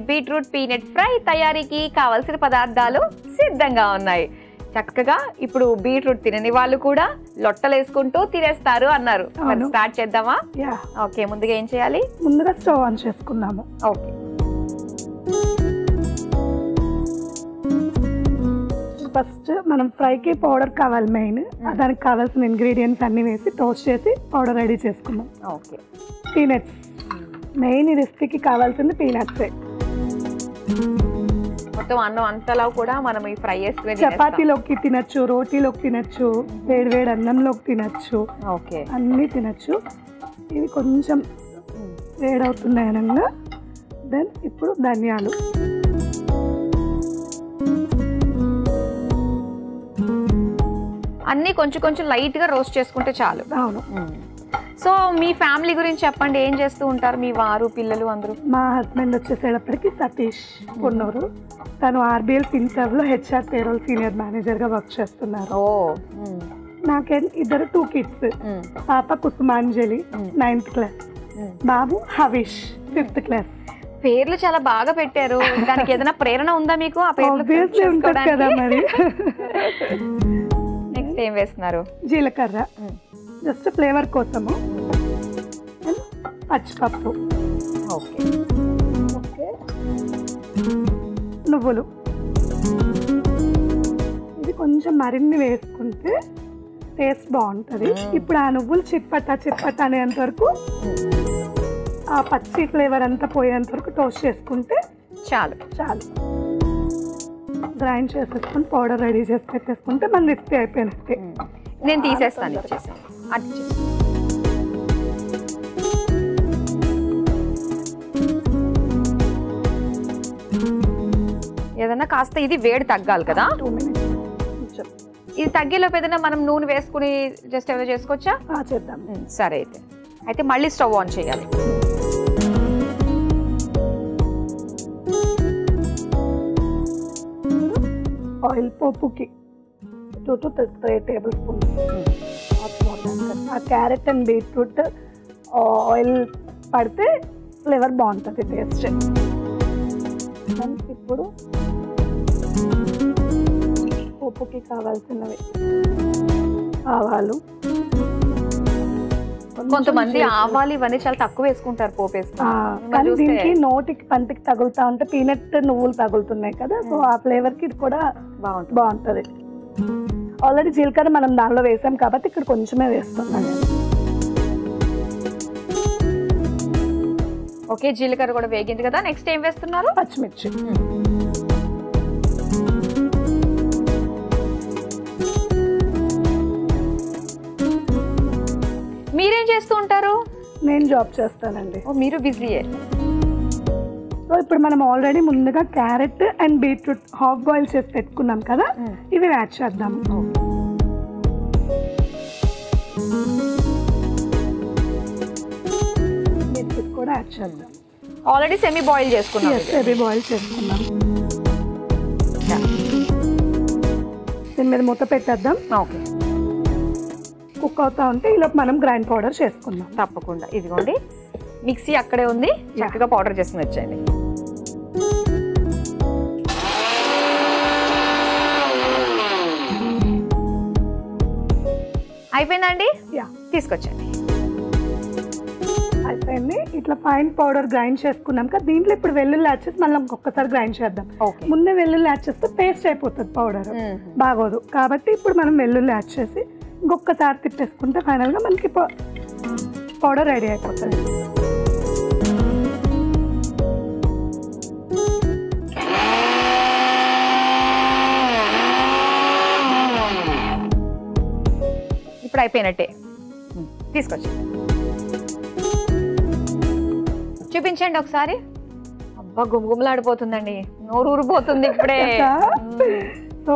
Beetroot peanut fry తయారీకి కావాల్సిన పదార్థాలు సిద్ధంగా ఉన్నాయి. చక్కగా ఇప్పుడు బీట్రూట్ తినని వాళ్ళు కూడా లొట్టలు వేసుకుంటూ తినేస్తారు అన్నారు. మరి స్టార్ట్ చేద్దామా? ఓకే, ముందుగా ఏం చేయాలి? ముందుగా స్టవ్ ఆన్ చేసుకున్నాము. ఓకే, ఫస్ట్ మనం ఫ్రైకి పౌడర్ కావాలి. మెయిన్ దానికి కావాల్సిన ఇంగ్రీడియంట్స్ అన్ని వేసి టోస్ట్ చేసి పౌడర్ రెడీ చేసుకున్నాం. ఓకే, పీనట్స్ మెయిన్ ఈ రెసిపీకి కావాల్సింది పీనట్సే. మొత్తం అన్నం అంతలా కూడా మనం ఈ ఫ్రై చేసుకుని చపాతీలోకి తినచ్చు, రోటీలోకి తినచ్చు, వేడి వేడి అన్నంలోకి తినచ్చు. ఓకే, అన్నీ తినచ్చు. ఇవి కొంచెం వేడవుతున్నాయి అనగా దెన్ ఇప్పుడు ధనియాలు, అన్నీ కొంచెం కొంచెం లైట్ గా రోస్ట్ చేసుకుంటే చాలు. అవును. సో మీ ఫ్యామిలీ గురించి చెప్పండి, ఏం చేస్తూ ఉంటారు మీ వారు పిల్లలు అందరూ? మా హస్బెండ్ వచ్చేసేటప్పటికి సతీష్ కొన్నూరు, తను ఆర్బిఎల్ ఫిన్సర్వ్లో హెచ్ఆర్ పేరోల్ సీనియర్ మేనేజర్గా వర్క్ చేస్తున్నారు. నాకే ఇద్దరు 2 కిడ్స్. పాప కుసుమాంజలి 9th క్లాస్, బాబు హవిష్ 5th క్లాస్. పేర్లు చాలా బాగా పెట్టారు. దానికి ఏదైనా ప్రేరణ ఉందా మీకు? ఆ పేర్లు ఉంటుంది కదా మరి. నెక్స్ట్ ఏం వేస్తున్నారు? జీలకర్ర జస్ట్ ఫ్లేవర్ కోసము, పచ్చిపప్పు, ఓకే ఓకే, నువ్వులు. ఇది కొంచెం మరిన్ని వేసుకుంటే టేస్ట్ బాగుంటుంది. ఇప్పుడు ఆ నువ్వులు చిప్పట అనేంత వరకు, ఆ పచ్చి ఫ్లేవర్ అంతా పోయేంత వరకు టోస్ట్ చేసుకుంటే చాలు. గ్రైండ్ చేసేసుకొని పౌడర్ రెడీ చేసి పెట్టేసుకుంటే మన రెసిపీ అయిపోయినట్టే. నేను తీసేస్తాను, ఇచ్చేసాను. ఏదన్నా కాస్త ఇది వేడి తగ్గాలి కదా. 2 minutes. ఇది తగ్గేలోపు ఏదైనా మనం నూనె వేసుకుని జస్ట్ ఏదో చేసుకోవచ్చా? చేద్దాం. సరే, అయితే మళ్ళీ స్టవ్ ఆన్ చేయాలి. ఆయిల్ పోపుకి 2 to 3 tablespoons. ఆ క్యారెట్ అండ్ బీట్రూట్ ఆయిల్ పడితే ఫ్లేవర్ బాగుంటుంది, టేస్ట్. ఇప్పుడు పోపుకి కావాల్సినవి ఆవాలు. కొంతమంది ఆవాలు ఇవన్నీ చాలా తక్కువ వేసుకుంటారు పోపు వేసుకుంటారు. దీనికి నోటికి పంటికి తగులుతా ఉంటే పీనట్ నువ్వులు తగులుతున్నాయి కదా, సో ఆ ఫ్లేవర్ కి ఇది కూడా బాగుంటుంది. ఆల్రెడీ జీలకర్ర మనం దానిలో వేసాం కాబట్టి ఇక్కడ కొంచెమే వేస్తున్నాను. ఓకే, జీలకర్ర కూడా వేగింది కదా. నెక్స్ట్ ఏం వేస్తున్నారు? పచ్చిమిర్చి. మీరేం చేస్తూ ఉంటారు? నేను జాబ్ చేస్తానండి. మీరు బిజీయే. సో ఇప్పుడు మనం ఆల్రెడీ ముందుగా carrot and beetroot half boil చేసి పెట్టుకున్నాం కదా, ఇవి యాడ్ చేద్దాం. బీట్రూట్ కూడా యాడ్ చేద్దాం. ఆల్రెడీ సెమీ బాయిల్ చేసుకున్నాం. సెమీ బాయిల్ చేసుకున్నాం. దీని మీద మూత పెట్టేద్దాం. ఓకే, కుక్ అవుతా ఉంటే ఈలోపు మనం గ్రైండ్ పౌడర్ చేసుకుందాం. తప్పకుండా. ఇదిగోండి, మిక్సీ అక్కడే ఉంది, చక్కగా పౌడర్ చేసుకుని వచ్చేయండి. అయిపోయిందండి, తీసుకొచ్చండి. అయిపోయింది. ఇట్లా ఫైన్ పౌడర్ గ్రైండ్ చేసుకున్నాం కదా, దీంట్లో ఇప్పుడు వెల్లుల్లి యాడ్ చేసి మళ్ళీ ఇంకొకసారి గ్రైండ్ చేద్దాం. ముందే వెల్లుల్లి యాడ్ చేస్తే పేస్ట్ అయిపోతుంది, పౌడర్ బాగోదు. కాబట్టి ఇప్పుడు మనం వెల్లుల్లి యాడ్ చేసి ఇంకొకసారి తిప్పేసుకుంటే ఫైనల్గా మనకి పౌడర్ రెడీ అయిపోతుంది. ఇప్పుడు అయిపోయినట్టే, తీసుకొచ్చి చూపించండి ఒకసారి. అబ్బా, గుమగుమలాడిపోతుందండి, నోరు ఊరిపోతుంది ఇప్పుడే.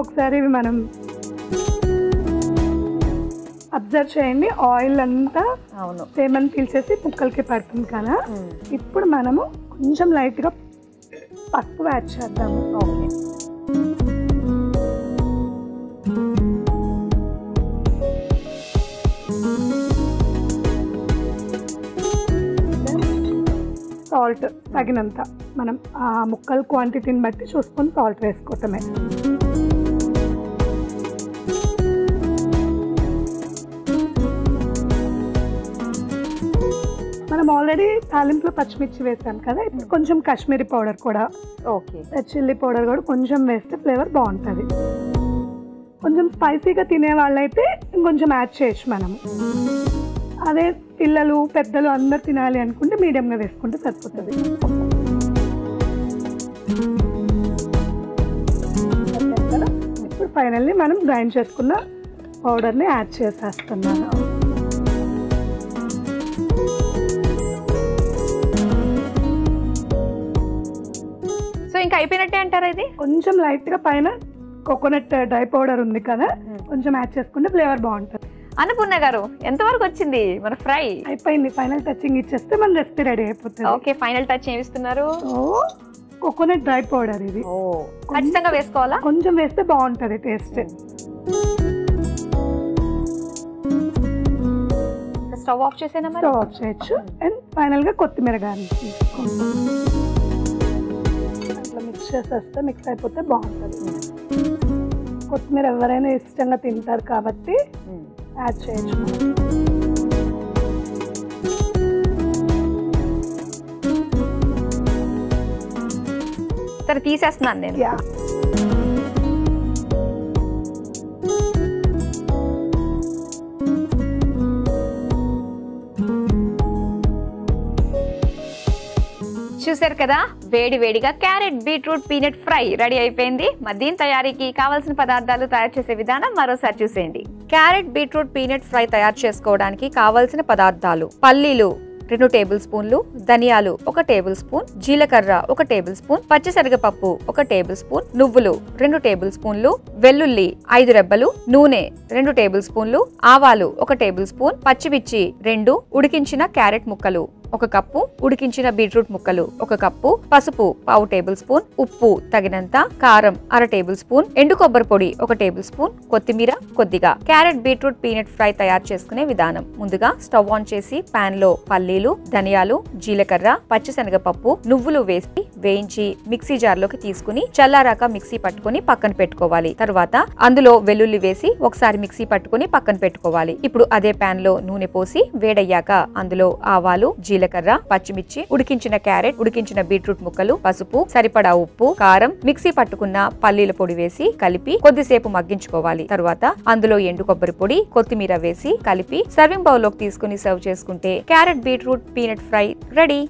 ఒకసారి ఇవి మనం అబ్జర్వ్ చేయండి, ఆయిల్ అంతా తేమని పీల్చేసి ముక్కలకి పడుతుంది కదా. ఇప్పుడు మనము కొంచెం లైట్గా పసుపు యాడ్ చేద్దాము. ఓకే, సాల్ట్ తగినంత, మనం ఆ ముక్కల క్వాంటిటీని బట్టి చూసుకొని సాల్ట్ వేసుకోవటమే. మనం ఆల్రెడీ తాలింపులో పచ్చిమిర్చి వేసాం కదా, ఇప్పుడు కొంచెం కాశ్మీరీ పౌడర్ కూడా, ఓకే, రెడ్ చిల్లీ పౌడర్ కూడా కొంచెం వేస్తే ఫ్లేవర్ బాగుంటుంది. కొంచెం స్పైసీగా తినే వాళ్ళైతే ఇంకొంచెం యాడ్ చేయొచ్చు మనం. అదే పిల్లలు పెద్దలు అందరు తినాలి అనుకుంటే మీడియంగా వేసుకుంటే సరిపోతుంది. ఇప్పుడు ఫైనల్లీ మనం గ్రైండ్ చేసుకున్న పౌడర్ని యాడ్ చేసేస్తున్నాను. సో ఇంకా అయిపోయినట్టే అంటారా? ఇది కొంచెం లైట్గా పైన కోకోనట్ డ్రై పౌడర్ ఉంది కదా, కొంచెం యాడ్ చేసుకుంటే ఫ్లేవర్ బాగుంటుంది. అన్నపూర్ణ గారు, ఎంతవరకు వచ్చింది మన ఫ్రై? అయిపోయింది, ఫైనల్ టచింగ్ ఇచ్చేస్తే మన రెసిపీ రెడీ అయిపోతుంది. ఓకే, ఫైనల్ టచ్ ఏమి ఇస్తున్నారు? కోకోనట్ డ్రై పౌడర్ ఇది ఖచ్చితంగా వేసుకోవాలా? కొంచెం వేస్తే బాగుంటుంది టేస్ట్. స్టవ్ ఆఫ్ చేసేనా? స్టవ్ ఆఫ్ చేయొచ్చు. అండ్ ఫైనల్ గా కొత్తిమీర గార్నిష్ అట్లా మిక్స్ చేసేస్తే మిక్స్ అయిపోతే బాగుంటుంది. కొత్తిమీర ఎవరైనా ఇష్టంగా తింటారు కాబట్టి యాడ్ చేయొచ్చు. సరే, తీసేస్తున్నాను నేను. చూసారు కదా, వేడి వేడిగా carrot beetroot peanut fry ready అయిపోయింది. మరి దీని తయారీకి కావాల్సిన పదార్థాలు, తయారు చేసే విధానం మరోసారి చూసేయండి. క్యారెట్ బీట్రూట్ పీనట్ ఫ్రై తయారు చేసుకోవడానికి కావాల్సిన పదార్థాలు: పల్లీలు 2 టేబుల్ స్పూన్లు, ధనియాలు 1 టేబుల్ స్పూన్, జీలకర్ర 1 టేబుల్ స్పూన్, పచ్చిశనగపప్పు 1 టేబుల్ స్పూన్, నువ్వులు 2 టేబుల్ స్పూన్లు, వెల్లుల్లి 5 రెబ్బలు, నూనె 2 టేబుల్ స్పూన్లు, ఆవాలు 1 టేబుల్ స్పూన్, పచ్చిమిర్చి 2, ఉడికించిన క్యారెట్ ముక్కలు 1 కప్పు, ఉడికించిన బీట్రూట్ ముక్కలు 1 కప్పు, పసుపు 1/2 టేబుల్ స్పూన్, ఉప్పు తగినంత, కారం 1/2 టేబుల్ స్పూన్, ఎండు కొబ్బరి పొడి 1 టేబుల్ స్పూన్, కొత్తిమీర కొద్దిగా. క్యారెట్ బీట్రూట్ పీనట్ ఫ్రై తయారు చేసుకునే విధానం: ముందుగా స్టవ్ ఆన్ చేసి పాన్ లో పల్లీలు, ధనియాలు, జీలకర్ర, పచ్చిశనగపప్పు, నువ్వులు వేసి వేయించి మిక్సీ జార్ లోకి తీసుకుని చల్లారాక మిక్సీ పట్టుకుని పక్కన పెట్టుకోవాలి. తర్వాత అందులో వెల్లుల్లి వేసి ఒకసారి మిక్సీ పట్టుకుని పక్కన పెట్టుకోవాలి. ఇప్పుడు అదే పాన్ లో నూనె పోసి వేడయ్యాక అందులో ఆవాలు, జీలకర్ర, పచ్చిమిర్చి, ఉడికించిన క్యారెట్, ఉడికించిన బీట్రూట్ ముక్కలు, పసుపు, సరిపడా ఉప్పు, కారం, మిక్సీ పట్టుకున్న పల్లీల పొడి వేసి కలిపి కొద్దిసేపు మగ్గించుకోవాలి. తర్వాత అందులో ఎండు కొబ్బరి పొడి, కొత్తిమీర వేసి కలిపి సర్వింగ్ బౌల్ లోకి తీసుకుని సర్వ్ చేసుకుంటే carrot beetroot peanut fry ready.